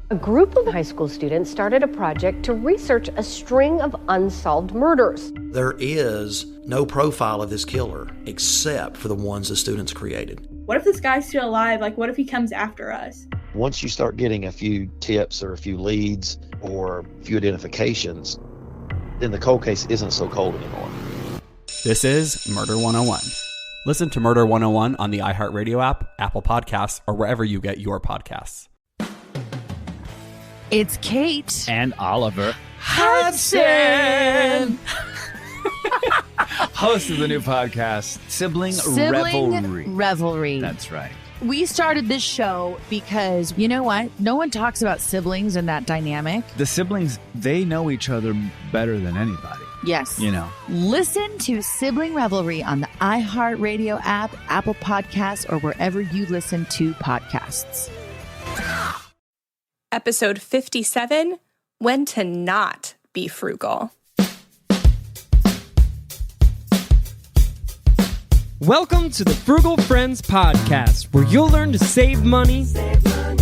A group of high school students started a project to research a string of unsolved murders. There is no profile of this killer except for the ones the students created. What if this guy's still alive? Like, what if he comes after us? Once you start getting a few tips or a few leads or a few identifications, then the cold case isn't so cold anymore. This is Murder 101. Listen to Murder 101 on the iHeartRadio app, Apple Podcasts, or wherever you get your podcasts. It's Kate and Oliver Hudson, host of the new podcast, Sibling Revelry. That's right. We started this show because, you know what? No one talks about siblings and that dynamic. The siblings, they know each other better than anybody. Yes. You know. Listen to Sibling Revelry on the iHeartRadio app, Apple Podcasts, or wherever you listen to podcasts. Episode 57, When to Not Be Frugal. Welcome to the Frugal Friends podcast, where you'll learn to save money,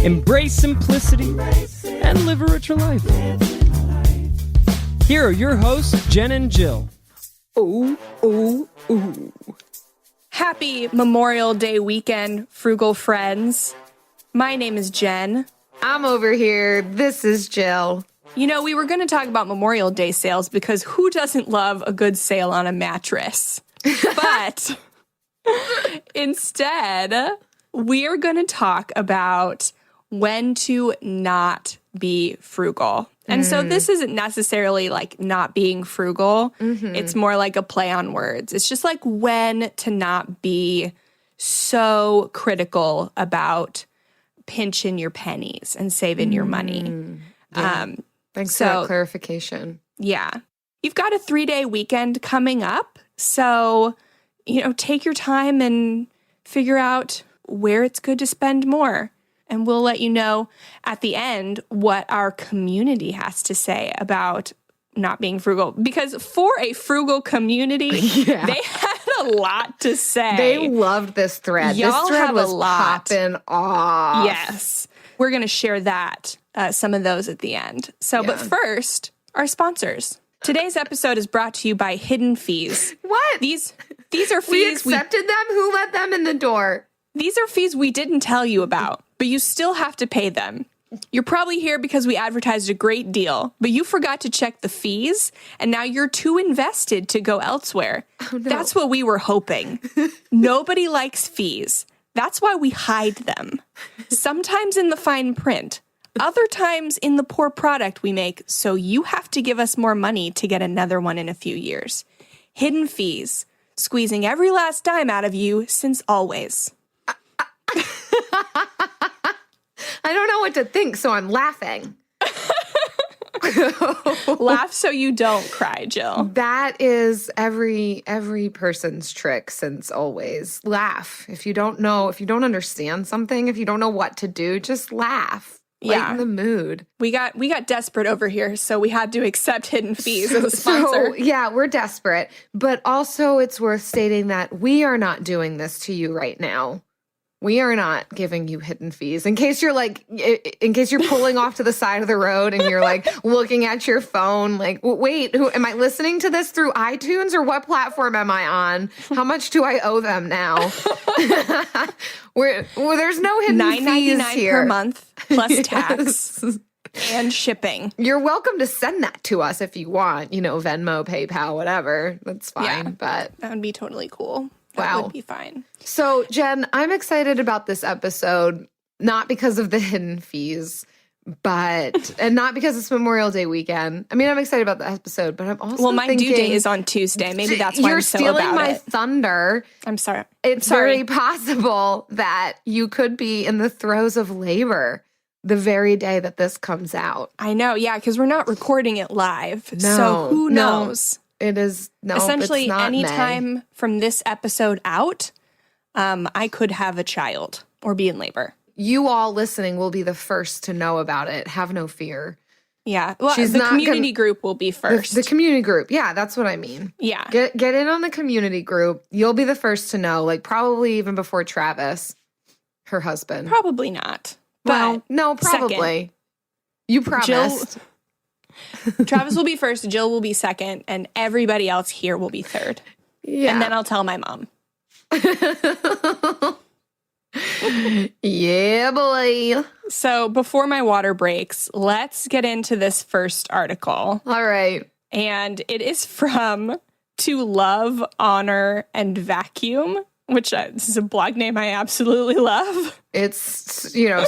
embrace simplicity, and live a richer life. Here are your hosts, Jen and Jill. Ooh. Happy Memorial Day weekend, Frugal Friends. My name is Jen. I'm over here. This is Jill. You know, we were going to talk about Memorial Day sales because who doesn't love a good sale on a mattress? But instead, we are going to talk about when to not be frugal. And so this isn't necessarily like not being frugal. Mm-hmm. It's more like a play on words. It's just like when to not be so critical about pinching your pennies and saving your money. Yeah. Thanks for that clarification. Yeah. You've got a 3-day weekend coming up. So, you know, take your time and figure out where it's good to spend more. And we'll let you know at the end what our community has to say about not being frugal. Because for a frugal community, they had a lot to say. They loved this thread. Y'all this thread have was a lot. popping off. Yes. We're going to share that, some of those at the end. So, but first, our sponsors. Today's episode is brought to you by Hidden Fees. What? These are fees. We accepted them? Who let them in the door? These are fees we didn't tell you about, but you still have to pay them. You're probably here because we advertised a great deal, but you forgot to check the fees, and now you're too invested to go elsewhere. Oh, no. That's what we were hoping. Nobody likes fees. That's why we hide them. Sometimes in the fine print, other times in the poor product we make, so you have to give us more money to get another one in a few years. Hidden Fees, squeezing every last dime out of you since always. I don't know what to think, so I'm laughing. Laugh so you don't cry, Jill. That is every person's trick since always. Laugh. If you don't know, if you don't understand something, if you don't know what to do, just laugh. Lighten the mood. We got desperate over here, so we had to accept Hidden Fees as a sponsor. So, yeah, we're desperate. But also it's worth stating that we are not doing this to you right now. We are not giving you Hidden Fees. In case you're pulling off to the side of the road and you're like looking at your phone, like, wait, am I listening to this through iTunes or what platform am I on? How much do I owe them now? There's no hidden fees here. $9.99 per month plus tax and shipping. You're welcome to send that to us if you want, Venmo, PayPal, whatever. That's fine. But that would be totally cool. That would be fine. So, Jen, I'm excited about this episode, not because of the Hidden Fees, and not because it's Memorial Day weekend. I mean, I'm excited about the episode, but I'm also my thinking, due date is on Tuesday. Maybe that's why I'm so about it. You're stealing my thunder. I'm sorry. It's very possible that you could be in the throes of labor the very day that this comes out. I know, yeah, because we're not recording it live. No, so who knows? It is essentially any May. time from this episode out, I could have a child or be in labor. You all listening will be the first to know about it. Have no fear. Yeah. Well, the community group will be first. The community group. Yeah, that's what I mean. Yeah. Get in on the community group. You'll be the first to know, like probably even before Travis, her husband. Probably not. Well, no, probably. Second. You promised. Travis will be first, Jill will be second, and everybody else here will be third. Yeah. And then I'll tell my mom. Yeah, boy. So before my water breaks, let's get into this first article. All right. And it is from To Love, Honor, and Vacuum, which this is a blog name I absolutely love. It's,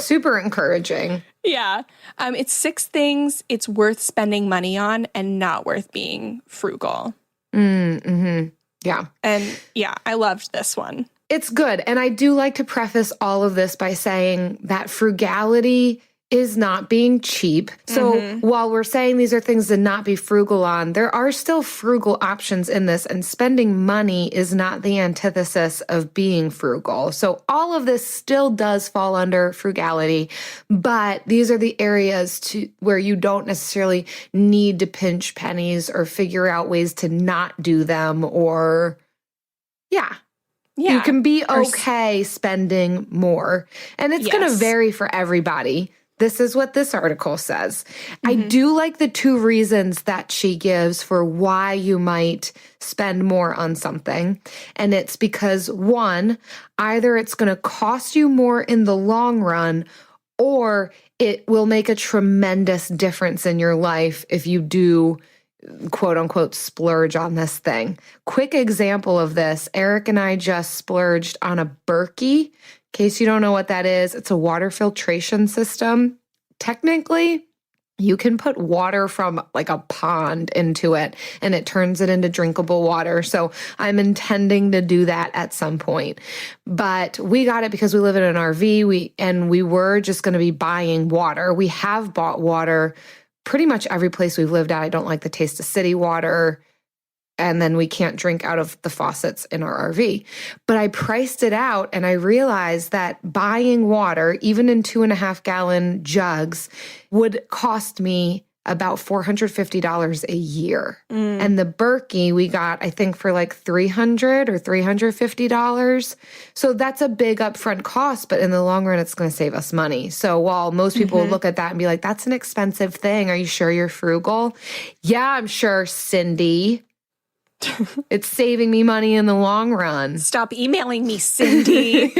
super encouraging. Yeah. It's 6 things it's worth spending money on and not worth being frugal. Mm-hmm. Yeah. And yeah, I loved this one. It's good. And I do like to preface all of this by saying that frugality is not being cheap. So while we're saying these are things to not be frugal on, there are still frugal options in this, and spending money is not the antithesis of being frugal. So all of this still does fall under frugality, but these are the areas where you don't necessarily need to pinch pennies or figure out ways to not do them, or you can be okay spending more. And it's going to vary for everybody. This is what this article says. I do like the 2 reasons that she gives for why you might spend more on something. And it's because, 1, either it's going to cost you more in the long run, or it will make a tremendous difference in your life if you do, quote unquote, splurge on this thing. Quick example of this, Eric and I just splurged on a Berkey. In case you don't know what that is, it's a water filtration system. Technically, you can put water from like a pond into it and it turns it into drinkable water. So I'm intending to do that at some point. But we got it because we live in an RV. We were just going to be buying water. We have bought water pretty much every place we've lived at. I don't like the taste of city water. And then we can't drink out of the faucets in our RV. But I priced it out and I realized that buying water, even in 2.5-gallon jugs, would cost me about $450 a year. And the Berkey we got, I think, for like $300 or $350. So that's a big upfront cost, but in the long run, it's going to save us money. So while most people look at that and be like, that's an expensive thing. Are you sure you're frugal? Yeah, I'm sure, Cindy. It's saving me money in the long run. Stop emailing me, Cindy.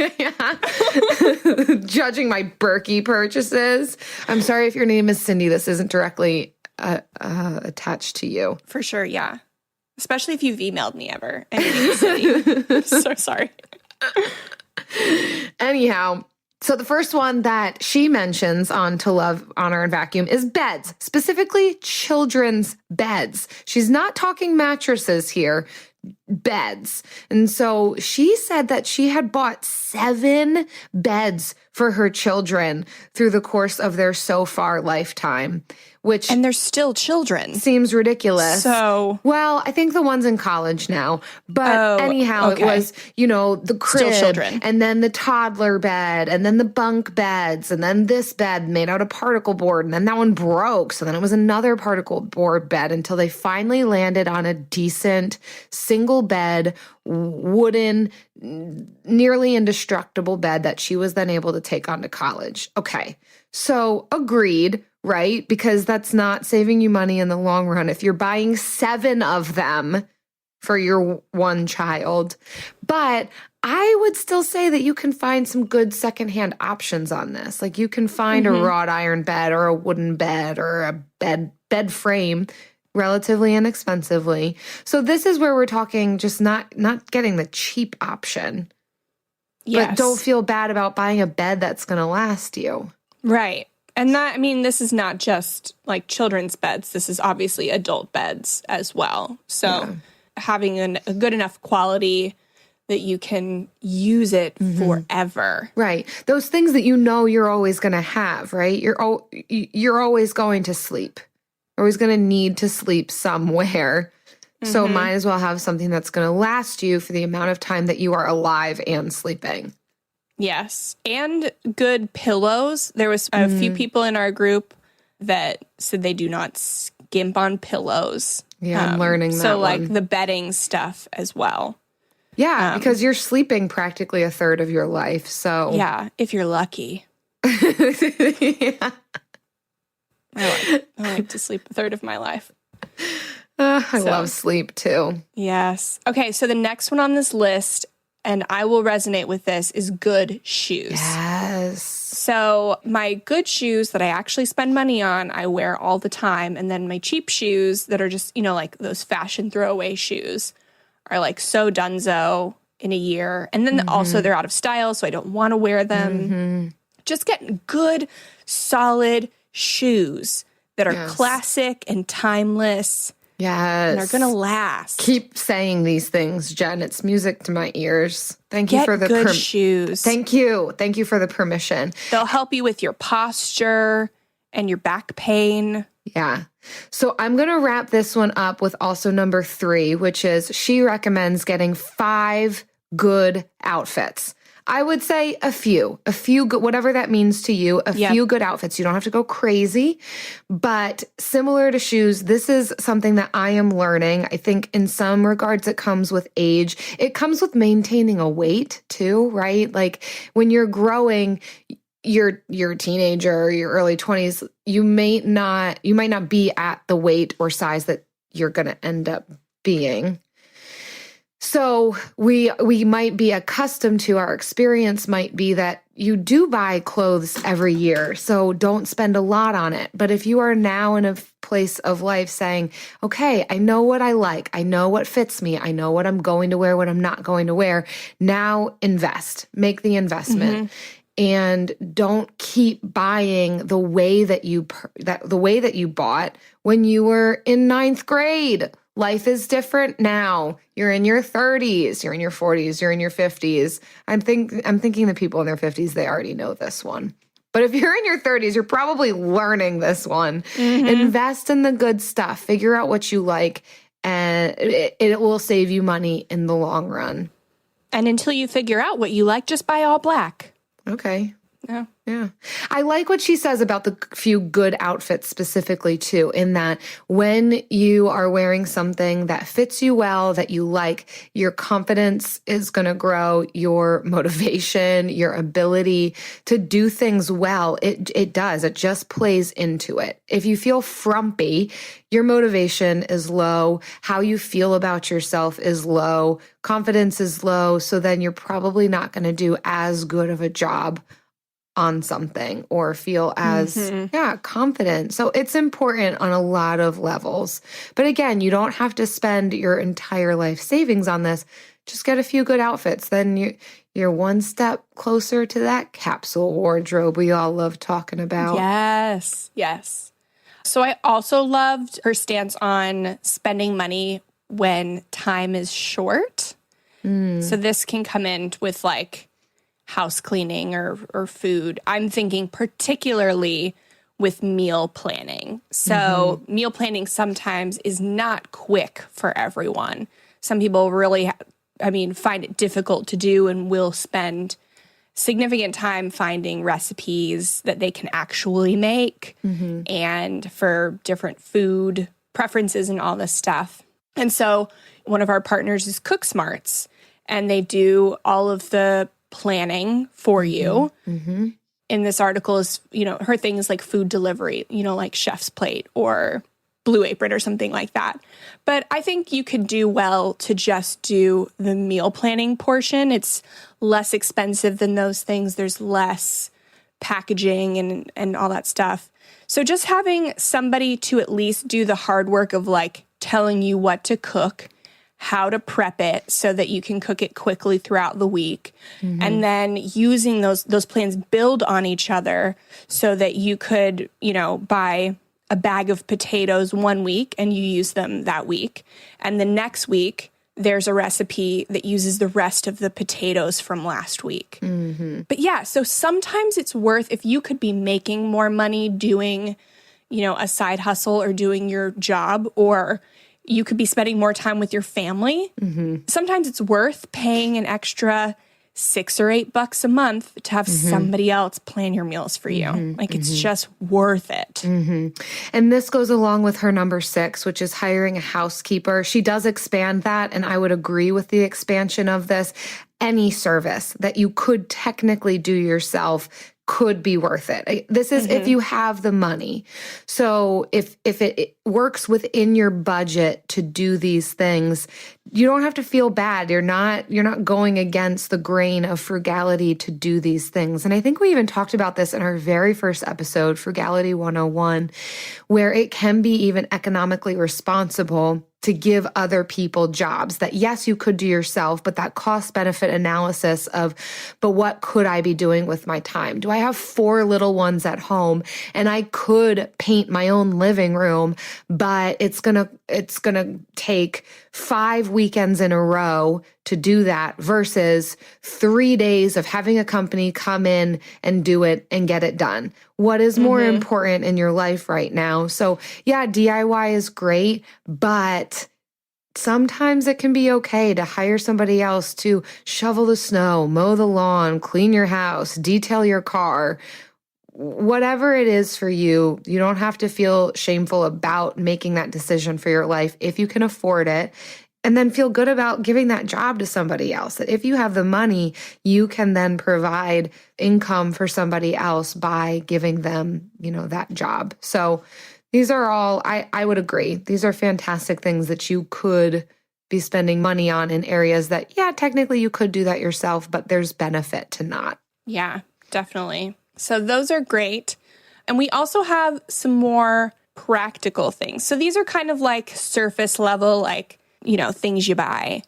Judging my Berkey purchases. I'm sorry if your name is Cindy. This isn't directly attached to you. For sure, yeah. Especially if you've emailed me ever. And your name is Cindy. So sorry. Anyhow, so the first one that she mentions on To Love, Honor, and Vacuum is beds, specifically children's beds. She's not talking mattresses here, beds. And so she said that she had bought 7 beds for her children through the course of their so far lifetime, which... And they're still children. Seems ridiculous. So... Well, I think the one's in college now. But anyhow, it was, the crib, still children. And then the toddler bed, and then the bunk beds, and then this bed made out of particle board, and then that one broke. So then it was another particle board bed until they finally landed on a decent single bed, wooden, nearly indestructible bed that she was then able to take on to college. Okay, so agreed, right? Because that's not saving you money in the long run if you're buying 7 of them for your one child. But I would still say that you can find some good secondhand options on this. Like you can find a wrought iron bed or a wooden bed or a bed frame relatively inexpensively. So this is where we're talking just not getting the cheap option. Yes. But don't feel bad about buying a bed that's going to last you. Right. And this is not just like children's beds. This is obviously adult beds as well. So having a good enough quality that you can use it forever. Right. Those things that you're always going to have, right? You're always going to sleep. You're always going to need to sleep somewhere. So might as well have something that's going to last you for the amount of time that you are alive and sleeping. Yes. And good pillows. There was a few people in our group that said they do not skimp on pillows. Yeah, I'm learning that. So like the bedding stuff as well. Yeah, because you're sleeping practically a third of your life. So yeah, if you're lucky. Yeah. like to sleep a third of my life. I love sleep too. Yes. Okay, so the next one on this list, and I will resonate with this, is good shoes. Yes. So my good shoes that I actually spend money on, I wear all the time. And then my cheap shoes that are just, like those fashion throwaway shoes are like so dunzo in a year. And then also they're out of style, so I don't want to wear them. Just getting good, solid shoes that are classic and timeless. Yes. And are going to last. Keep saying these things, Jen. It's music to my ears. Thank you Get for the good shoes. Thank you. Thank you for the permission. They'll help you with your posture and your back pain. Yeah. So I'm going to wrap this one up with also number 3, which is she recommends getting 5 good outfits. I would say a few good, whatever that means to you, few good outfits. You don't have to go crazy, but similar to shoes, this is something that I am learning. I think in some regards it comes with age. It comes with maintaining a weight too, right? Like when you're growing, you're a teenager, your early 20s, you might not be at the weight or size that you're going to end up being. So we might be accustomed to, our experience might be that you do buy clothes every year, so don't spend a lot on it. But if you are now in a place of life saying, okay, I know what I like, I know what fits me, I know what I'm going to wear, what I'm not going to wear, now invest, make the investment. And don't keep buying the way that you bought when you were in 9th grade. Life is different now. You're in your 30s, you're in your 40s, you're in your 50s. I'm thinking the people in their 50s, they already know this one. But if you're in your 30s, you're probably learning this one. Invest in the good stuff. Figure out what you like, and it will save you money in the long run. And until you figure out what you like, just buy all black. Okay. Yeah. I like what she says about the few good outfits specifically too, in that when you are wearing something that fits you well, that you like, your confidence is going to grow, your motivation, your ability to do things well. It does. It just plays into it. If you feel frumpy, your motivation is low. How you feel about yourself is low. Confidence is low. So then you're probably not going to do as good of a job on something or feel as confident. So it's important on a lot of levels. But again, you don't have to spend your entire life savings on this. Just get a few good outfits. Then you're one step closer to that capsule wardrobe we all love talking about. Yes. So I also loved her stance on spending money when time is short. So this can come in with like house cleaning or food. I'm thinking particularly with meal planning. So meal planning sometimes is not quick for everyone. Some people really, find it difficult to do and will spend significant time finding recipes that they can actually make and for different food preferences and all this stuff. And so one of our partners is Cook Smarts, and they do all of the planning for you. In this article is, her thing is like food delivery, like Chef's Plate or Blue Apron or something like that. But I think you could do well to just do the meal planning portion. It's less expensive than those things. There's less packaging and all that stuff. So just having somebody to at least do the hard work of like telling you what to cook, how to prep it so that you can cook it quickly throughout the week. And then using those plans build on each other so that you could, buy a bag of potatoes one week and you use them that week. And the next week, there's a recipe that uses the rest of the potatoes from last week. But yeah, so sometimes it's worth, if you could be making more money doing, a side hustle or doing your job, or you could be spending more time with your family. Sometimes it's worth paying an extra $6 or $8 a month to have somebody else plan your meals for you. It's just worth it. And this goes along with her number 6, which is hiring a housekeeper. She does expand that, and I would agree with the expansion of this. Any service that you could technically do yourself, could be worth it. This is if you have the money. So if it works within your budget to do these things, you don't have to feel bad. You're not going against the grain of frugality to do these things. And I think we even talked about this in our very first episode, Frugality 101, where it can be even economically responsible to give other people jobs that, yes, you could do yourself, but that cost benefit analysis of, but what could I be doing with my time? Do I have 4 little ones at home and I could paint my own living room, but it's going to take 5 weekends in a row to do that versus 3 days of having a company come in and do it and get it done. What is more important in your life right now? So yeah, DIY is great, but sometimes it can be okay to hire somebody else to shovel the snow, mow the lawn, clean your house, detail your car. Whatever it is for you, you don't have to feel shameful about making that decision for your life if you can afford it. And then feel good about giving that job to somebody else. That if you have the money, you can then provide income for somebody else by giving them, that job. So these are all, I would agree, these are fantastic things that you could be spending money on in areas that, yeah, technically you could do that yourself, but there's benefit to not. Yeah, definitely. So those are great. And we also have some more practical things. So these are kind of like surface level, things you buy.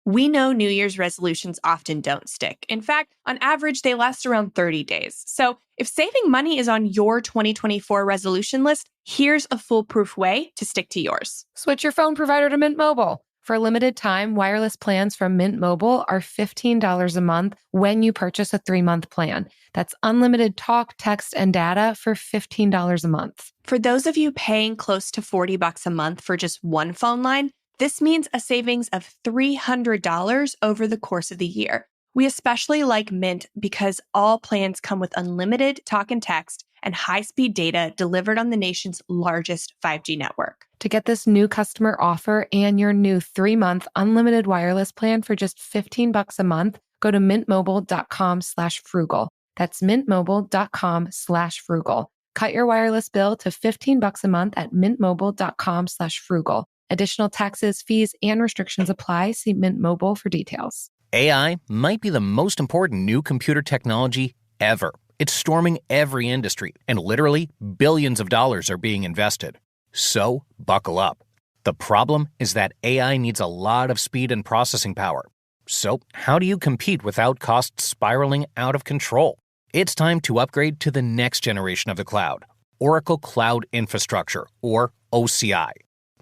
We know New Year's resolutions often don't stick. In fact, on average, they last around 30 days. So if saving money is on your 2024 resolution list, here's a foolproof way to stick to yours. Switch your phone provider to Mint Mobile. For a limited time, wireless plans from Mint Mobile are $15 a month when you purchase a 3-month plan. That's unlimited talk, text, and data for $15 a month. For those of you paying close to $40 a month for just one phone line, this means a savings of $300 over the course of the year. We especially like Mint because all plans come with unlimited talk and text and high-speed data delivered on the nation's largest 5G network. To get this new customer offer and your new 3-month unlimited wireless plan for just $15 a month, go to mintmobile.com/frugal. That's mintmobile.com/frugal. Cut your wireless bill to $15 a month at mintmobile.com/frugal. Additional taxes, fees, and restrictions apply. See Mint Mobile for details. AI might be the most important new computer technology ever. It's storming every industry, and literally billions of dollars are being invested. So, buckle up. The problem is that AI needs a lot of speed and processing power. So, how do you compete without costs spiraling out of control? It's time to upgrade to the next generation of the cloud, Oracle Cloud Infrastructure, or OCI.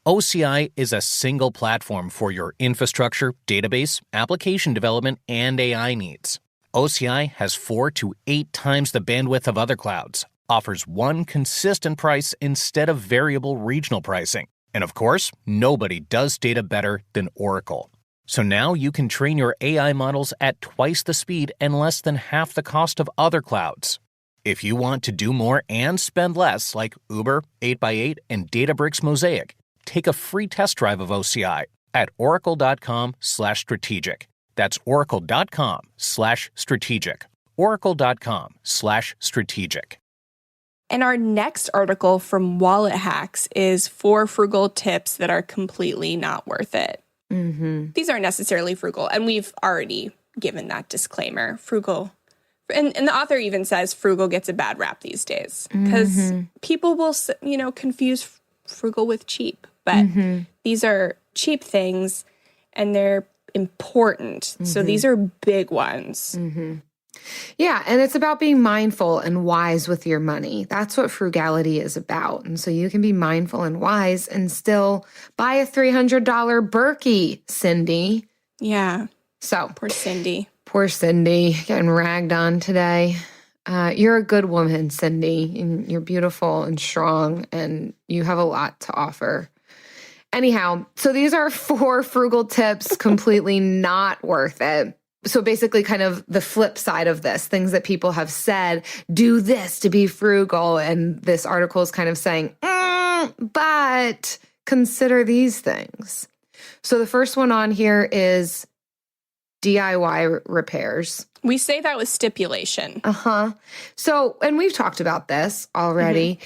OCI is a single platform for your infrastructure, database, application development, and AI needs. OCI has 4 to 8 times the bandwidth of other clouds, offers one consistent price instead of variable regional pricing. And of course, nobody does data better than Oracle. So now you can train your AI models at twice the speed and less than half the cost of other clouds. If you want to do more and spend less, like Uber, 8x8, and Databricks Mosaic, take a free test drive of OCI at oracle.com/strategic. That's oracle.com/strategic. oracle.com/strategic. And our next article from Wallet Hacks is 4 frugal tips that are completely not worth it. These aren't necessarily frugal, and we've already given that disclaimer. Frugal. And the author even says frugal gets a bad rap these days because people will, confuse frugal with cheap. But these are cheap things, and they're important. So these are big ones. Yeah, and it's about being mindful and wise with your money. That's what frugality is about. And so you can be mindful and wise and still buy a $300 Berkey, Cindy. Yeah. So poor Cindy. Poor Cindy, getting ragged on today. You're a good woman, Cindy, and you're beautiful and strong, and you have a lot to offer. Anyhow, so these are 4 frugal tips, completely not worth it. So basically kind of the flip side of this, things that people have said, do this to be frugal. And this article is kind of saying, but consider these things. So the first one on here is DIY repairs. We say that with stipulation. So, and we've talked about this already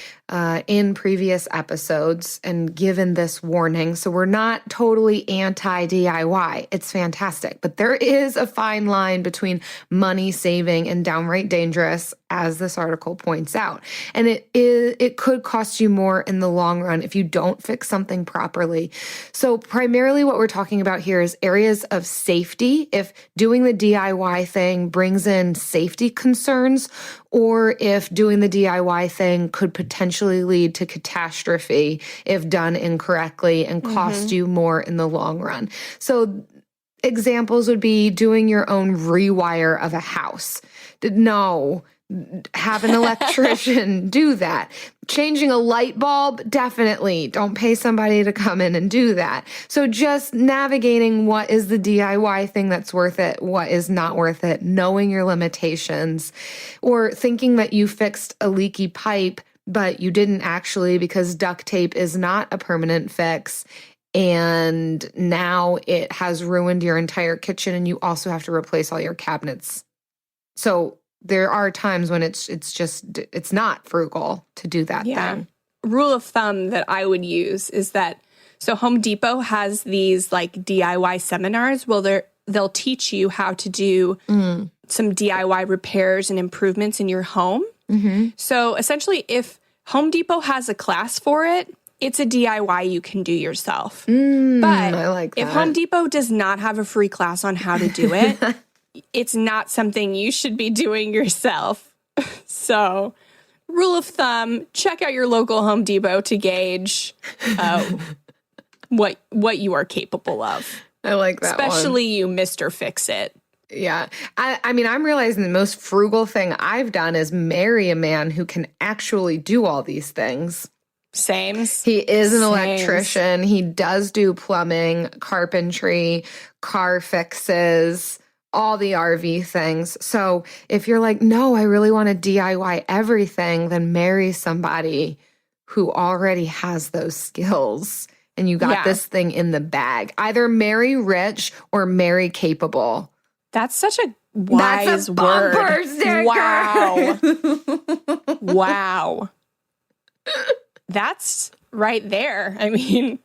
in previous episodes and given this warning. So we're not totally anti-DIY. It's fantastic. But there is a fine line between money saving and downright dangerous, as this article points out. And it could cost you more in the long run if you don't fix something properly. So primarily what we're talking about here is areas of safety. If doing the DIY thing brings in safety concerns, or if doing the DIY thing could potentially lead to catastrophe if done incorrectly and cost you more in the long run. So examples would be doing your own rewire of a house. No. Have an electrician do that. Changing a light bulb, definitely. Don't pay somebody to come in and do that. So just navigating what is the DIY thing that's worth it, what is not worth it, knowing your limitations, or thinking that you fixed a leaky pipe, but you didn't actually because duct tape is not a permanent fix. And now it has ruined your entire kitchen and you also have to replace all your cabinets. So there are times when it's not frugal to do that thing. Rule of thumb that I would use is that, so Home Depot has these like DIY seminars. Well, they'll teach you how to do some DIY repairs and improvements in your home. So essentially, if Home Depot has a class for it, it's a DIY you can do yourself. But I like that. If Home Depot does not have a free class on how to do it, it's not something you should be doing yourself. So, rule of thumb, check out your local Home Depot to gauge what you are capable of. I like that Especially you, Mr. Fix-It. Yeah. I mean, I'm realizing the most frugal thing I've done is marry a man who can actually do all these things. Sames. He is an electrician. He does do plumbing, carpentry, car fixes, all the RV things. So if you're like, no, I really want to DIY everything, then marry somebody who already has those skills and you got this thing in the bag. Either marry rich or marry capable. That's such a wise bumper sticker. Wow. Wow. That's right there. I mean,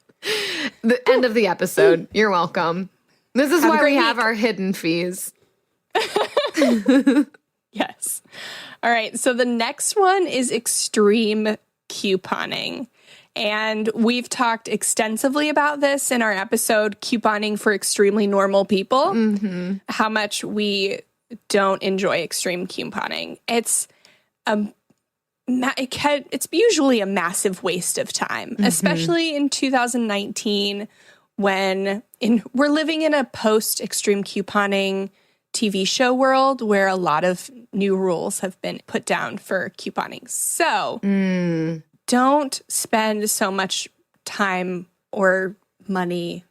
the end of the episode. You're welcome. This is why we have our hidden fees. Yes. All right. So the next one is extreme couponing. And we've talked extensively about this in our episode, Couponing for Extremely Normal People, how much we don't enjoy extreme couponing. It's usually a massive waste of time, especially in 2019 when we're living in a post-extreme couponing TV show world where a lot of new rules have been put down for couponing. So don't spend so much time or money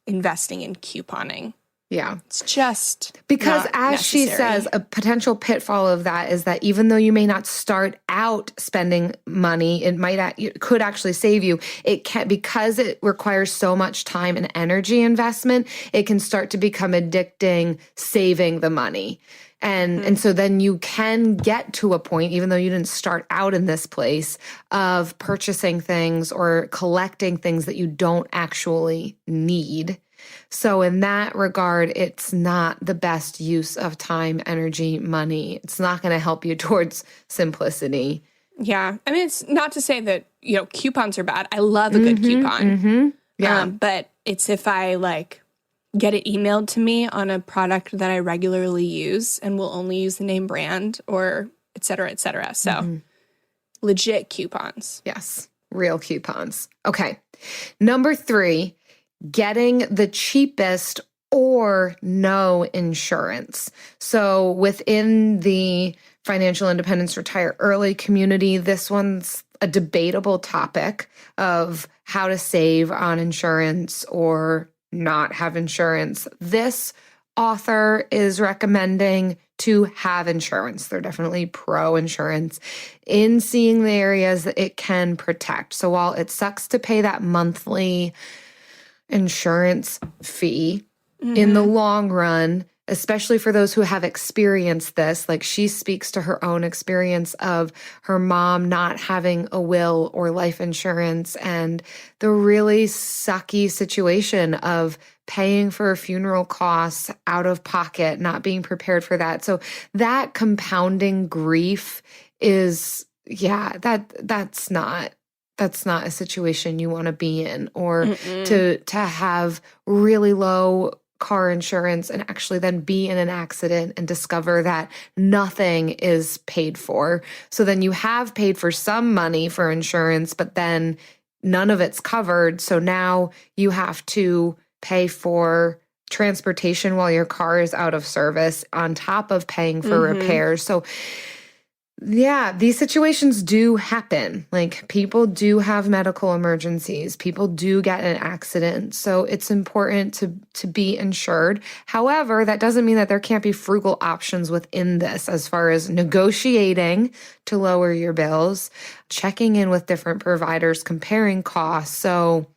investing in couponing. Yeah. It's just because as necessary. She says, a potential pitfall of that is that even though you may not start out spending money, it could actually save you. It can, because it requires so much time and energy investment, it can start to become addicting saving the money. And so then you can get to a point, even though you didn't start out in this place, of purchasing things or collecting things that you don't actually need. So in that regard, it's not the best use of time, energy, money. It's not going to help you towards simplicity. Yeah. I mean, it's not to say that, coupons are bad. I love a good coupon. Yeah. But it's if I get it emailed to me on a product that I regularly use and will only use the name brand or et cetera, et cetera. So legit coupons. Yes. Real coupons. Okay. Number 3, getting the cheapest or no insurance. So within the financial independence retire early community, this one's a debatable topic of how to save on insurance or not have insurance. This author is recommending to have insurance. They're definitely pro-insurance in seeing the areas that it can protect. So while it sucks to pay that monthly insurance fee, in the long run, especially for those who have experienced this. Like, she speaks to her own experience of her mom not having a will or life insurance and the really sucky situation of paying for funeral costs out of pocket, not being prepared for that. So that compounding grief is, that's not a situation you want to be in, or to have really low car insurance and actually then be in an accident and discover that nothing is paid for. So then you have paid for some money for insurance, but then none of it's covered. So now you have to pay for transportation while your car is out of service on top of paying for repairs. So yeah, these situations do happen. Like, people do have medical emergencies. People do get in an accident. So it's important to be insured. However, that doesn't mean that there can't be frugal options within this, as far as negotiating to lower your bills, checking in with different providers, comparing costs. So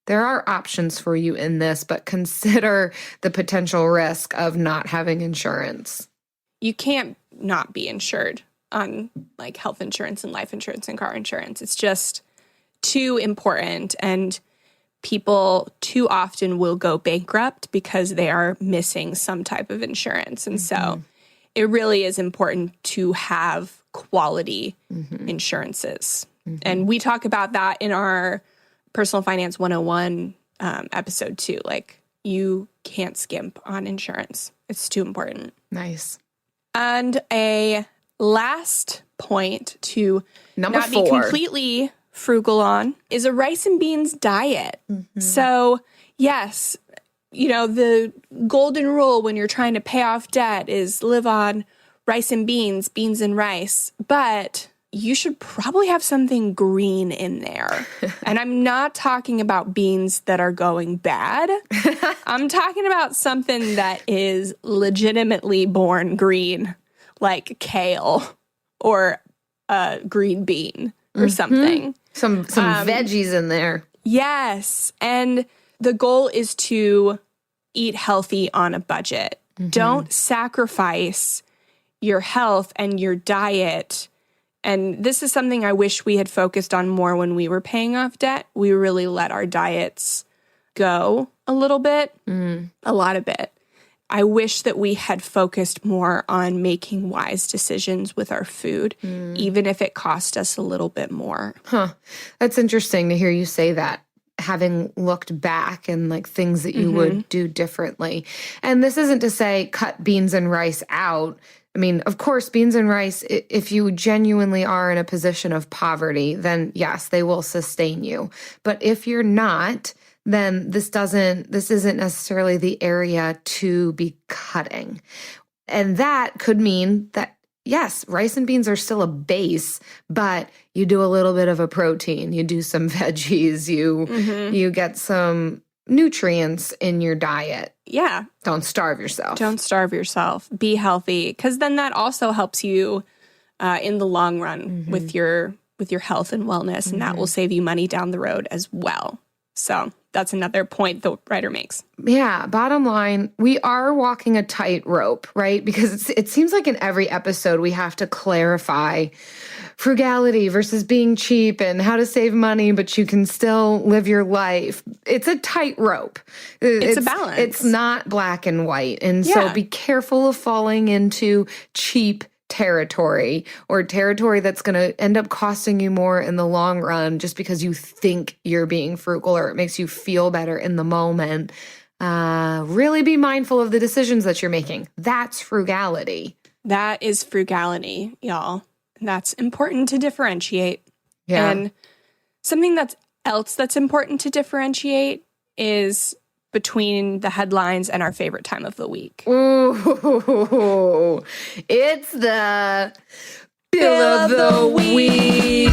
there are options for you in this, but consider the potential risk of not having insurance. You can't not be insured on like health insurance and life insurance and car insurance. It's just too important, and people too often will go bankrupt because they are missing some type of insurance. And so it really is important to have quality insurances. And we talk about that in our Personal Finance 101 episode too. Like, you can't skimp on insurance. It's too important. Nice. And a last point to Number not 4. be completely frugal on is a rice and beans diet. So yes, the golden rule when you're trying to pay off debt is live on rice and beans and rice, but you should probably have something green in there. And I'm not talking about beans that are going bad. I'm talking about something that is legitimately born green, like kale or a green bean or something. Some veggies in there. Yes. And the goal is to eat healthy on a budget. Don't sacrifice your health and your diet. And this is something I wish we had focused on more when we were paying off debt. We really let our diets go a little bit, a lot of it. I wish that we had focused more on making wise decisions with our food, even if it cost us a little bit more. That's interesting to hear you say that, having looked back and like things that you would do differently. And this isn't to say cut beans and rice out. I mean, of course, beans and rice, if you genuinely are in a position of poverty, then yes, they will sustain you. But if you're not, then this isn't necessarily the area to be cutting. And that could mean that, yes, rice and beans are still a base, but you do a little bit of a protein, you do some veggies, you get some nutrients in your diet. Yeah. Don't starve yourself. Don't starve yourself. Be healthy, because then that also helps you in the long run with your health and wellness, and that will save you money down the road as well. So that's another point the writer makes. Yeah. Bottom line, we are walking a tightrope, right? Because it seems like in every episode we have to clarify frugality versus being cheap and how to save money, but you can still live your life. It's a tightrope. It's a balance. It's not black and white. And so be careful of falling into cheap territory, or territory that's going to end up costing you more in the long run just because you think you're being frugal or it makes you feel better in the moment. Really be mindful of the decisions that you're making. That's frugality. That is frugality, y'all. That's important to differentiate. Yeah. And something else that's important to differentiate is between the headlines and our favorite time of the week. Ooh, it's the Bill of the Week.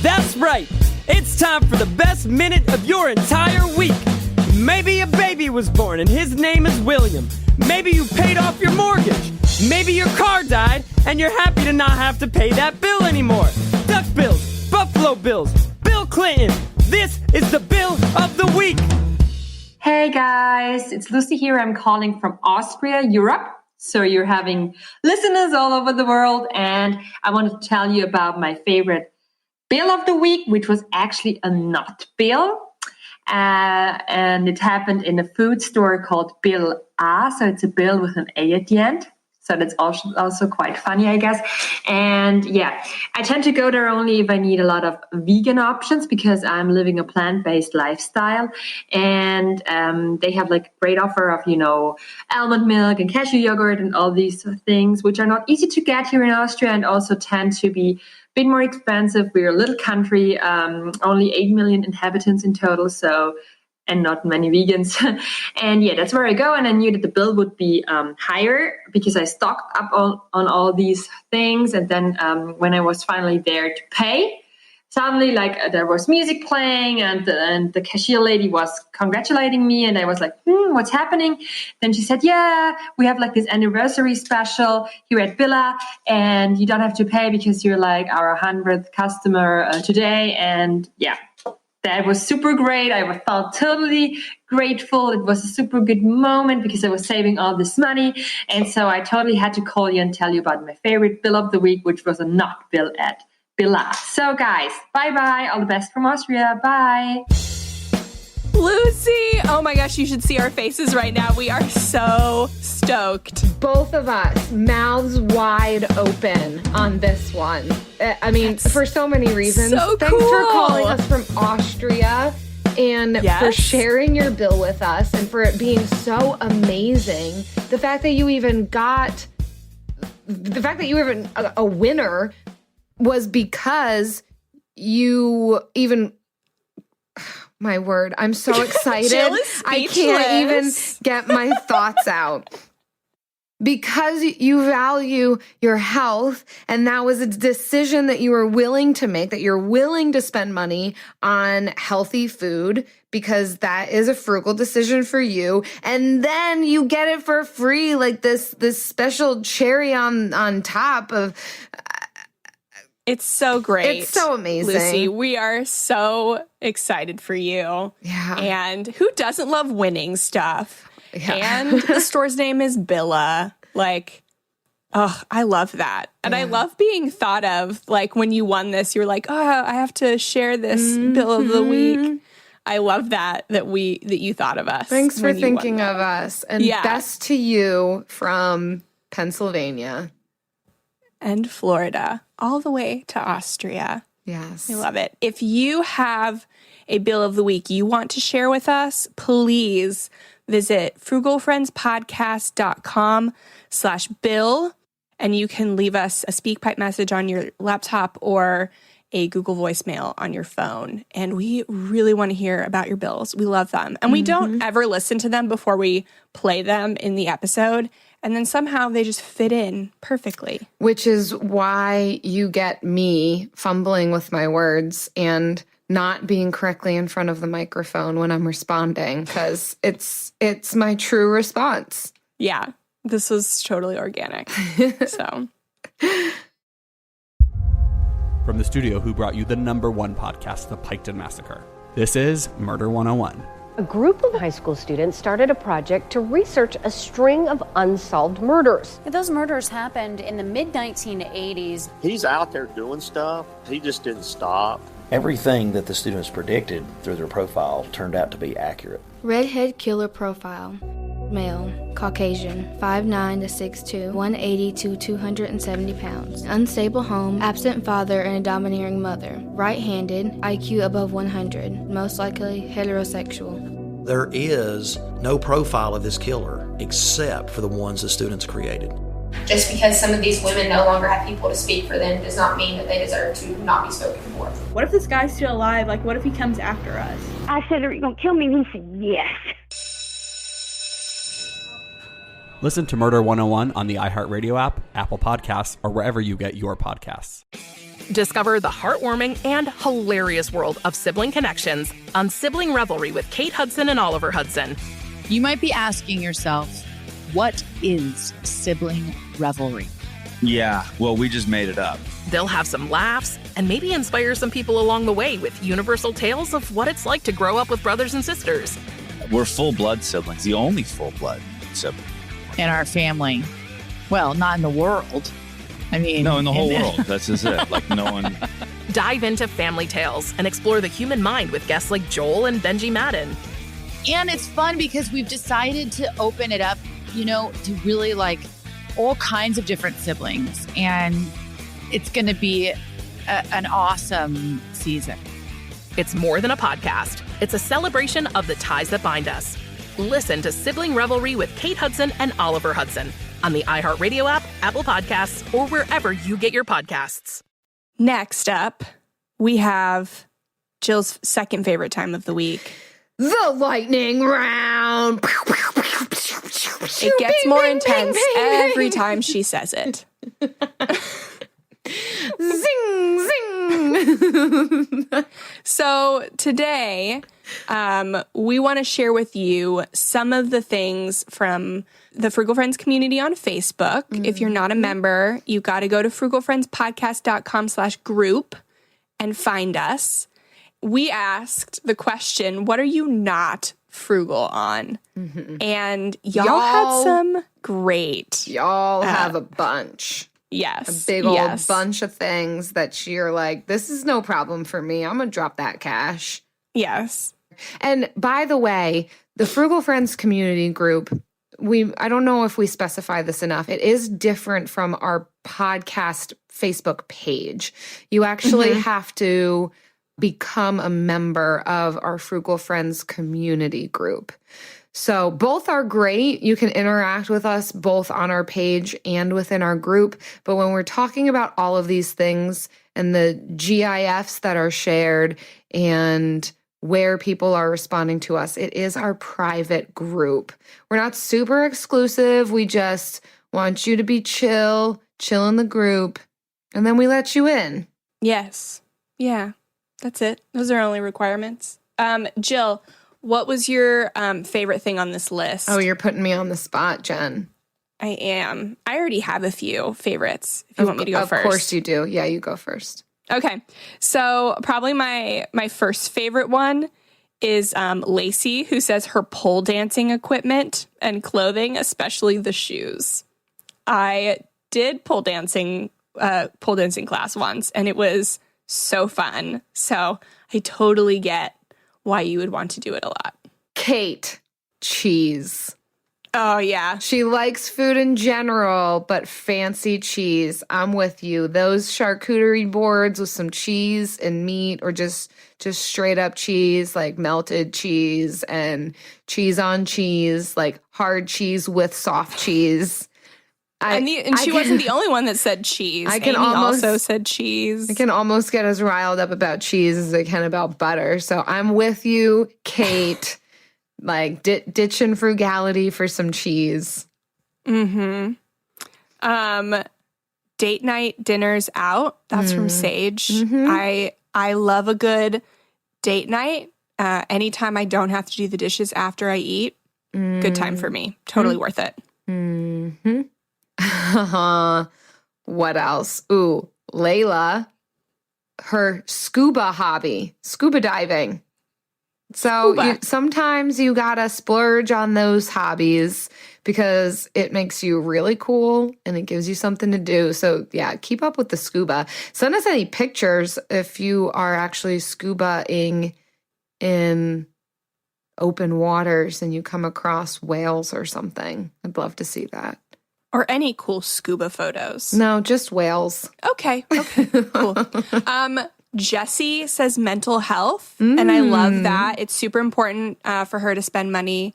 That's right. It's time for the best minute of your entire week. Maybe a baby was born and his name is William. Maybe you paid off your mortgage. Maybe your car died and you're happy to not have to pay that bill anymore. Duck Bills, Buffalo Bills, Bill Clinton. This is the Bill of the Week. Hey guys, it's Lucy here. I'm calling from Austria, Europe. So you're having listeners all over the world, and I wanted to tell you about my favorite bill of the week, which was actually a nut bill. And it happened in a food store called Bill A. So it's a bill with an A at the end. So that's also quite funny, I guess. And yeah, I tend to go there only if I need a lot of vegan options because I'm living a plant-based lifestyle. And they have like great offer of, almond milk and cashew yogurt and all these things, which are not easy to get here in Austria and also tend to be a bit more expensive. We're a little country, only 8 million inhabitants in total. And not many vegans. And yeah, that's where I go. And I knew that the bill would be higher because I stocked up on all these things. And then when I was finally there to pay, suddenly there was music playing and the cashier lady was congratulating me. And I was like, what's happening? Then she said, yeah, we have like this anniversary special here at Billa and you don't have to pay because you're like our 100th customer today. And yeah. That was super great. I felt totally grateful. It was a super good moment because I was saving all this money. And so I totally had to call you and tell you about my favorite bill of the week, which was a nut bill at Billa. So guys, bye-bye. All the best from Austria. Bye. Lucy! Oh my gosh, you should see our faces right now. We are so stoked. Both of us, mouths wide open on this one. I mean, for so many reasons. So Thanks for calling us from Austria and for sharing your bill with us and for it being so amazing. The fact that you even a winner was because you even... My word, I'm so excited. I can't even get my thoughts out. Because you value your health, and that was a decision that you were willing to make, that you're willing to spend money on healthy food, because that is a frugal decision for you. And then you get it for free, like this special cherry on top of... It's so great. It's so amazing. Lucy, we are so excited for you. Yeah. And who doesn't love winning stuff? Yeah. And the store's name is Billa. I love that. And I love being thought of, when you won this, you're like, I have to share this bill of the week. I love that you thought of us. Thanks for thinking of us. And best to you from Pennsylvania. And Florida, all the way to Austria. Yes. I love it. If you have a bill of the week you want to share with us, please visit frugalfriendspodcast.com/bill, and you can leave us a SpeakPipe message on your laptop or a Google voicemail on your phone. And we really want to hear about your bills. We love them. And we don't ever listen to them before we play them in the episode. And then somehow they just fit in perfectly. Which is why you get me fumbling with my words and not being correctly in front of the microphone when I'm responding, because it's my true response. Yeah, this was totally organic. So, from the studio who brought you the #1 podcast, The Piketon Massacre, this is Murder 101. A group of high school students started a project to research a string of unsolved murders. Those murders happened in the mid-1980s. He's out there doing stuff. He just didn't stop. Everything that the students predicted through their profile turned out to be accurate. Redhead killer profile. Male, Caucasian, 5'9" to 6'2", 180 to 270 pounds. Unstable home, absent father and a domineering mother. Right-handed, IQ above 100, most likely heterosexual. There is no profile of this killer except for the ones the students created. Just because some of these women no longer have people to speak for them does not mean that they deserve to not be spoken for. What if this guy's still alive? What if he comes after us? I said, are you going to kill me? And he said, yes. Listen to Murder 101 on the iHeartRadio app, Apple Podcasts, or wherever you get your podcasts. Discover the heartwarming and hilarious world of sibling connections on Sibling Revelry with Kate Hudson and Oliver Hudson. You might be asking yourself, what is sibling revelry? Yeah, well, we just made it up. They'll have some laughs and maybe inspire some people along the way with universal tales of what it's like to grow up with brothers and sisters. We're full-blood siblings, the only full-blood sibling. In our family. Well, not in the world. I mean... No, in the whole world. That's just it. Like, no one... Dive into family tales and explore the human mind with guests like Joel and Benji Madden. And it's fun because we've decided to open it up, to really like all kinds of different siblings. And it's going to be an awesome season. It's more than a podcast. It's a celebration of the ties that bind us. Listen to Sibling Revelry with Kate Hudson and Oliver Hudson on the iHeartRadio app, Apple Podcasts, or wherever you get your podcasts. Next up, we have Jill's second favorite time of the week. The lightning round. It gets more intense every time she says it. Zing, zing. So today, we want to share with you some of the things from the Frugal Friends community on Facebook. Mm-hmm. If you're not a member, you got to go to frugalfriendspodcast.com/group and find us. We asked the question, what are you not frugal on? Mm-hmm. And y'all had some great. Y'all have a bunch. Yes. A big old bunch of things that you're like, this is no problem for me. I'm going to drop that cash. Yes. And by the way, the Frugal Friends community group, I don't know if we specify this enough. It is different from our podcast Facebook page. You actually have to become a member of our Frugal Friends community group. So both are great. You can interact with us both on our page and within our group. But when we're talking about all of these things and the GIFs that are shared and where people are responding to us, it is our private group. We're not super exclusive. We just want you to be chill in the group, and then we let you in. Yes. Yeah. That's it. Those are only requirements. Jill, what was your favorite thing on this list? Oh, you're putting me on the spot, Jen. I am. I already have a few favorites, if you want me to go first. Of course you do. Yeah, you go first. Okay. So probably my first favorite one is Lacey, who says her pole dancing equipment and clothing, especially the shoes. I did pole dancing class once, and it was so fun. So I totally get why you would want to do it a lot. Kate, cheese. Oh, yeah. She likes food in general, but fancy cheese. I'm with you. Those charcuterie boards with some cheese and meat, or just straight up cheese, like melted cheese and cheese on cheese, like hard cheese with soft cheese. And she wasn't the only one that said cheese. Amy also said cheese. I can almost get as riled up about cheese as I can about butter. So I'm with you, Kate. Like ditching frugality for some cheese. Mm-hmm. Date night dinners out. That's from Sage. Mm-hmm. I love a good date night. Anytime I don't have to do the dishes after I eat, good time for me. Totally worth it. Mm-hmm. What else? Ooh, Layla, her scuba hobby, scuba diving. So sometimes you gotta splurge on those hobbies because it makes you really cool and it gives you something to do. So yeah, keep up with the scuba. Send us any pictures if you are actually scubaing in open waters and you come across whales or something. I'd love to see that. Or any cool scuba photos. No, just whales. Okay, cool. Jessie says mental health, and I love that. It's super important for her to spend money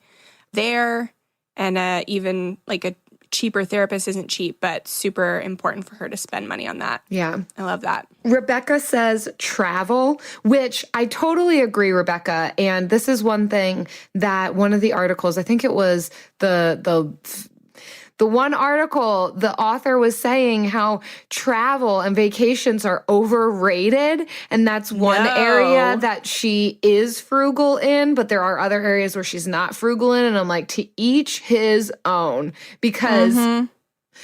there, and even like a cheaper therapist isn't cheap, but super important for her to spend money on that. Yeah. I love that. Rebecca says travel, which I totally agree, Rebecca. And this is one thing that one of the articles, I think it was the one article, the author was saying how travel and vacations are overrated. And that's one area that she is frugal in, but there are other areas where she's not frugal in. And I'm like, to each his own, because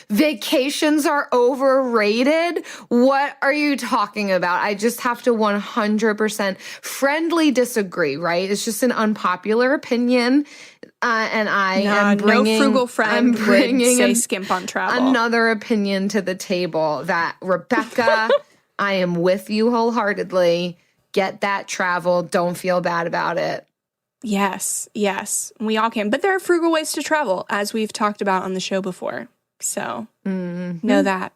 Vacations are overrated? What are you talking about? I just have to 100% friendly disagree, right? It's just an unpopular opinion. And I am bringing... No frugal friend would say skimp on travel. Another opinion to the table that, Rebecca, I am with you wholeheartedly. Get that travel. Don't feel bad about it. Yes, we all can. But there are frugal ways to travel, as we've talked about on the show before. So know that.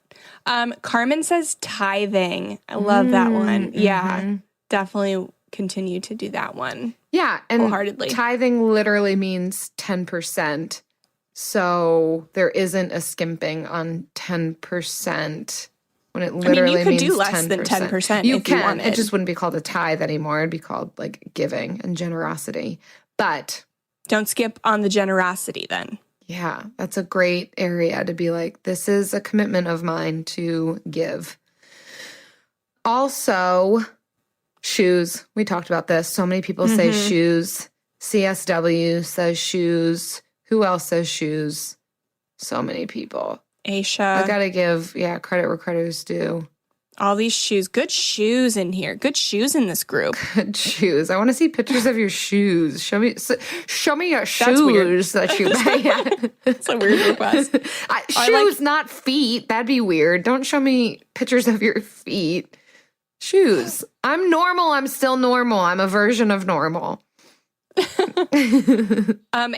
Carmen says tithing. I love that one. Yeah, definitely continue to do that one. Yeah, and wholeheartedly. Tithing literally means 10%. So there isn't a skimping on 10%. When it literally means 10%. You could do less than 10% you if can. you wanted. It just wouldn't be called a tithe anymore. It'd be called like giving and generosity. But don't skip on the generosity then. Yeah, that's a great area to be like, this is a commitment of mine to give. Also, shoes. We talked about this. So many people say shoes. CSW says shoes. Who else says shoes? So many people. Aisha. I gotta give, credit where credit is due. All these shoes. Good shoes in here. Good shoes in this group. Good shoes. I want to see pictures of your shoes. Show me your shoes that you buy. That's a weird request. Shoes, not feet. That'd be weird. Don't show me pictures of your feet. Shoes. I'm normal. I'm still normal. I'm a version of normal.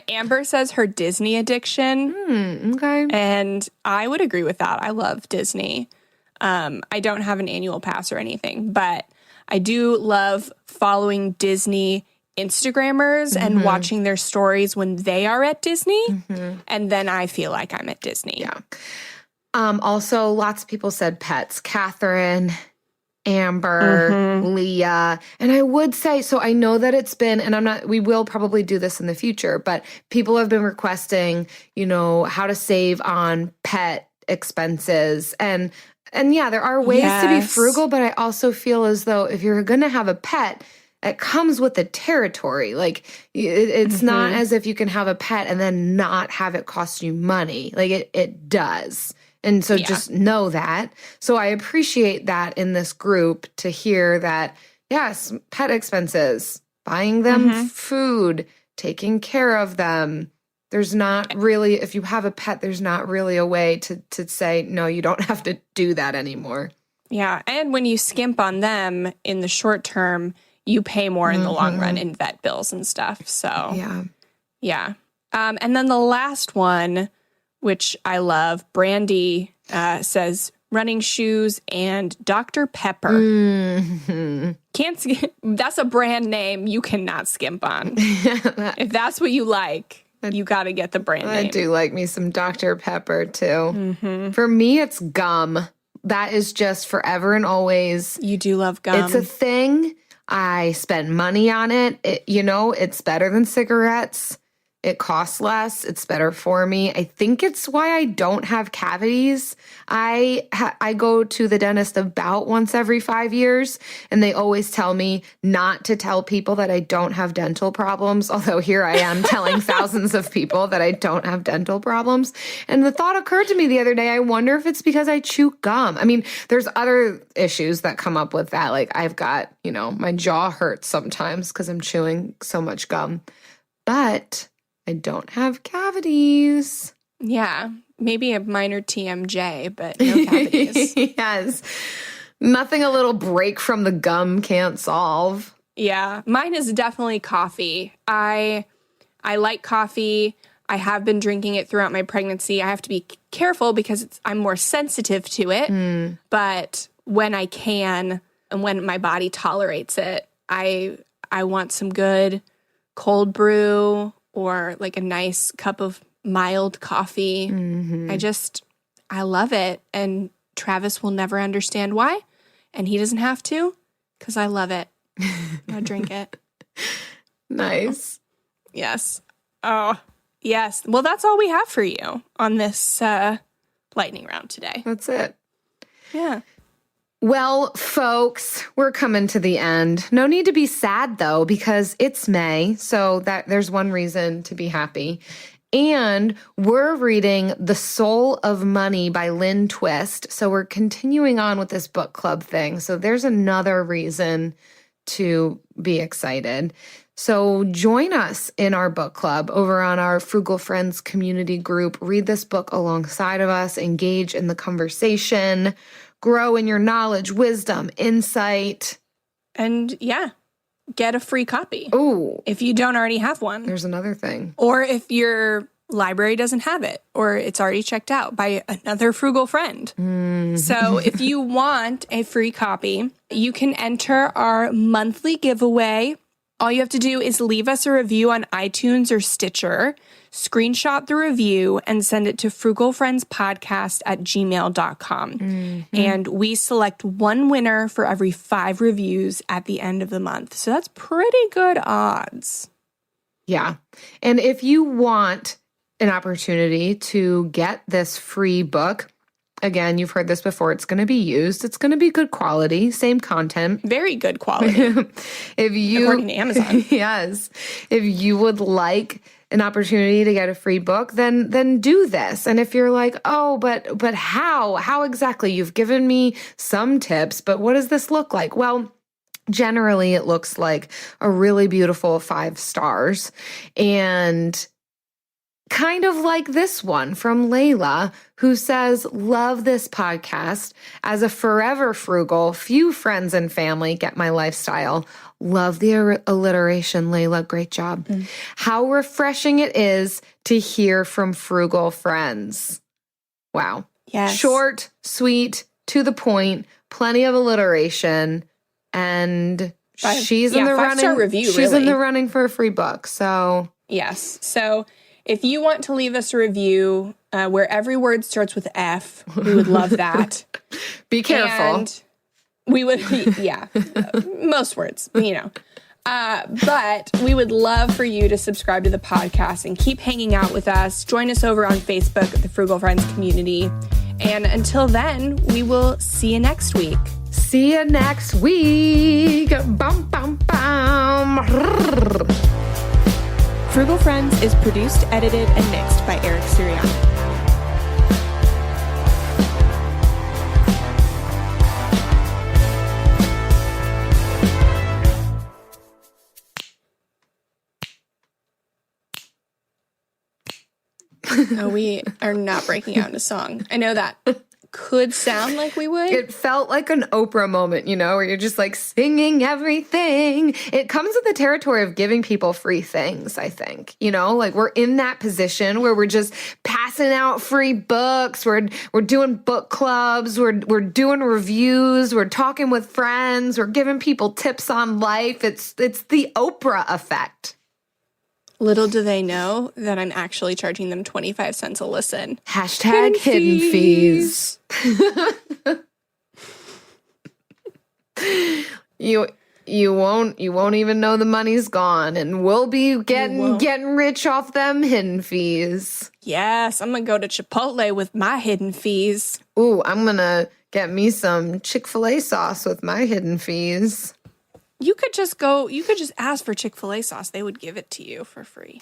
Amber says her Disney addiction. Okay. And I would agree with that. I love Disney. I don't have an annual pass or anything, but I do love following Disney Instagrammers and watching their stories when they are at Disney. And then I feel like I'm at Disney. Yeah. Also, lots of people said pets. Catherine, Amber, Leah. And I would say, so I know that it's been, and we will probably do this in the future, but people have been requesting, how to save on pet expenses. And yeah, there are ways to be frugal, but I also feel as though if you're going to have a pet, it comes with the territory. Like it's not as if you can have a pet and then not have it cost you money. Like it does. And so just know that. So I appreciate that in this group to hear that, yes, pet expenses, buying them food, taking care of them. There's not really, if you have a pet, there's not really a way to say, no, you don't have to do that anymore. Yeah. And when you skimp on them in the short term, you pay more in the long run in vet bills and stuff. So, yeah. And then the last one, which I love, Brandy says running shoes and Dr. Pepper. That's a brand name you cannot skimp on. If that's what you like. You got to get the brand name. I do like me some Dr. Pepper, too. For me, it's gum. That is just forever and always. You do love gum. It's a thing. I spend money on it. It's better than cigarettes. It costs less. It's better for me. I think it's why I don't have cavities. I go to the dentist about once every 5 years, and they always tell me not to tell people that I don't have dental problems, although here I am telling thousands of people that I don't have dental problems. And the thought occurred to me the other day, I wonder if it's because I chew gum. I mean, there's other issues that come up with that. Like I've got, my jaw hurts sometimes because I'm chewing so much gum. But I don't have cavities. Yeah, maybe a minor TMJ, but no cavities. Yes. Nothing a little break from the gum can't solve. Yeah, mine is definitely coffee. I like coffee. I have been drinking it throughout my pregnancy. I have to be careful because I'm more sensitive to it. But when I can and when my body tolerates it, I want some good cold brew or like a nice cup of mild coffee. I love it. And Travis will never understand why. And he doesn't have to because I love it. I drink it. Nice. Yes. Oh, yes. Well, that's all we have for you on this lightning round today. That's it. Yeah. Well, folks, we're coming to the end. No need to be sad, though, because it's May, so that there's one reason to be happy. And we're reading The Soul of Money by Lynn Twist. So we're continuing on with this book club thing. So there's another reason to be excited. So join us in our book club over on our Frugal Friends community group. Read this book alongside of us, engage in the conversation, grow in your knowledge, wisdom, insight. And yeah, get a free copy. Ooh. If you don't already have one. There's another thing. Or if your library doesn't have it, or it's already checked out by another frugal friend. So if you want a free copy, you can enter our monthly giveaway. All you have to do is leave us a review on iTunes or Stitcher, screenshot the review, and send it to frugalfriendspodcast@gmail.com. And we select one winner for every 5 reviews at the end of the month. So that's pretty good odds. Yeah. And if you want an opportunity to get this free book, again, you've heard this before, it's going to be used. It's going to be good quality, same content. Very good quality. According to Amazon. Yes. If you would like an opportunity to get a free book, then do this. And if you're like, oh, but how exactly? You've given me some tips, but what does this look like? Well, generally it looks like a really beautiful 5 stars, and kind of like this one from Layla, who says, love this podcast. As a forever frugal, few friends and family get my lifestyle. Love the alliteration, Layla. Great job. How refreshing it is to hear from frugal friends. Wow. Yes. Short, sweet, to the point, plenty of alliteration, and she's in the running. Review, she's in the running for a free book. So yes. So if you want to leave us a review where every word starts with F, we would love that. Be careful. And we would, most words, but we would love for you to subscribe to the podcast and keep hanging out with us. Join us over on Facebook at the Frugal Friends community. And until then, we will see you next week. See you next week. Bum, bum, bum. Frugal Friends is produced, edited, and mixed by Eric Sirianni. No, we are not breaking out into song. I know that could sound like we would. It felt like an Oprah moment, where you're just like singing everything. It comes with the territory of giving people free things, I think. Like we're in that position where we're just passing out free books. We're doing book clubs. We're doing reviews. We're talking with friends. We're giving people tips on life. It's the Oprah effect. Little do they know that I'm actually charging them 25 cents a listen. Hashtag hidden fees. You won't even know the money's gone, and we'll be getting rich off them hidden fees. Yes, I'm gonna go to Chipotle with my hidden fees. Ooh, I'm gonna get me some Chick-fil-A sauce with my hidden fees. You could just ask for Chick-fil-A sauce. They would give it to you for free.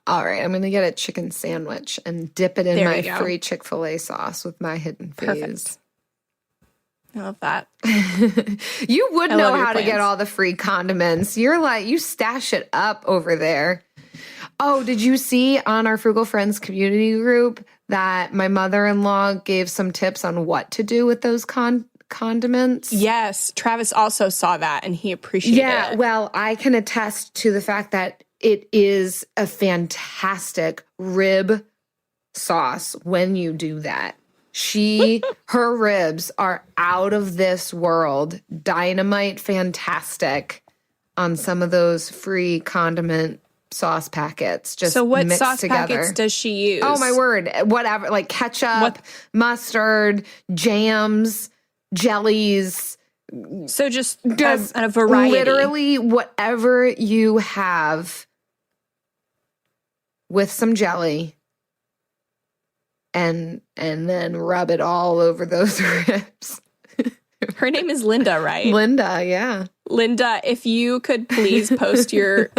All right, I'm going to get a chicken sandwich and dip it in my free Chick-fil-A sauce with my hidden fees. Perfect. I love that. You would know how to get all the free condiments. You stash it up over there. Oh, did you see on our Frugal Friends community group that my mother-in-law gave some tips on what to do with those condiments? Yes, Travis also saw that and he appreciated it. Yeah, well, I can attest to the fact that it is a fantastic rib sauce when you do that. Her ribs are out of this world, dynamite fantastic on some of those free condiment sauce packets. Just so what mixed sauce together. Packets does she use? Oh my word, whatever, like ketchup, mustard, jams, jellies. So just a variety. Literally whatever you have with some jelly and then rub it all over those ribs. Her name is Linda, right? Linda, yeah. Linda, if you could please post your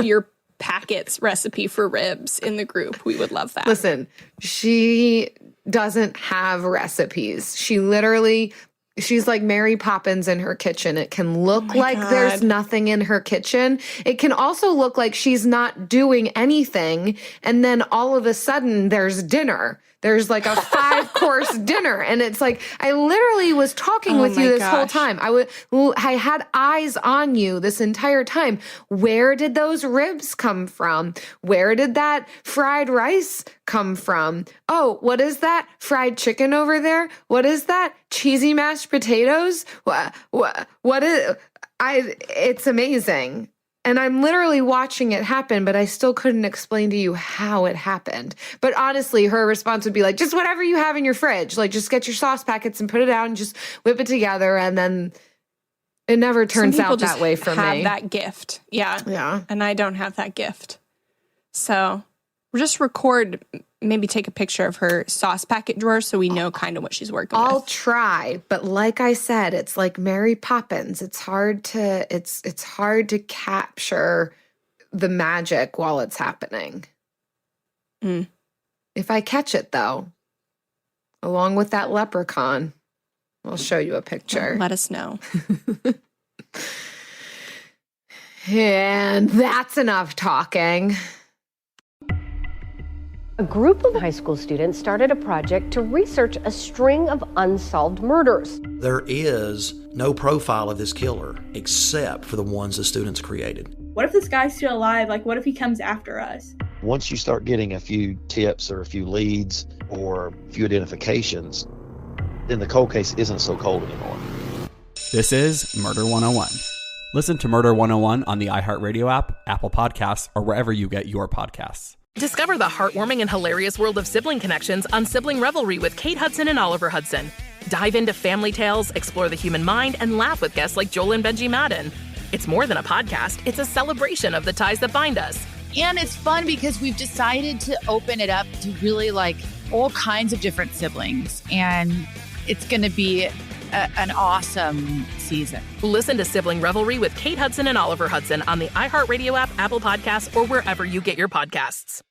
Packet's recipe for ribs in the group. We would love that. Listen, she doesn't have recipes. She's like Mary Poppins in her kitchen. It can look like there's nothing in her kitchen. It can also look like she's not doing anything. And then all of a sudden there's dinner. There's like a 5-course dinner. And it's like, I literally was talking with you this whole time. I had eyes on you this entire time. Where did those ribs come from? Where did that fried rice come from? Oh, what is that? Fried chicken over there? What is that? Cheesy mashed potatoes? What is, it's amazing. And I'm literally watching it happen, but I still couldn't explain to you how it happened. But honestly, her response would be like, just whatever you have in your fridge. Like, just get your sauce packets and put it out and just whip it together. And then it never turns out that way for me. Have that gift. Yeah. Yeah. And I don't have that gift. So we'll just record, maybe take a picture of her sauce packet drawer so we know kind of what she's working with. I'll try, but like I said, it's like Mary Poppins. It's hard to capture the magic while it's happening. If I catch it though, along with that leprechaun, I'll show you a picture. Let us know. And that's enough talking. A group of high school students started a project to research a string of unsolved murders. There is no profile of this killer except for the ones the students created. What if this guy's still alive? Like, what if he comes after us? Once you start getting a few tips or a few leads or a few identifications, then the cold case isn't so cold anymore. This is Murder 101. Listen to Murder 101 on the iHeartRadio app, Apple Podcasts, or wherever you get your podcasts. Discover the heartwarming and hilarious world of sibling connections on Sibling Revelry with Kate Hudson and Oliver Hudson. Dive into family tales, explore the human mind, and laugh with guests like Joel and Benji Madden. It's more than a podcast, it's a celebration of the ties that bind us. And it's fun because we've decided to open it up to really like all kinds of different siblings. And it's going to be an awesome season. Listen to Sibling Revelry with Kate Hudson and Oliver Hudson on the iHeartRadio app, Apple Podcasts, or wherever you get your podcasts.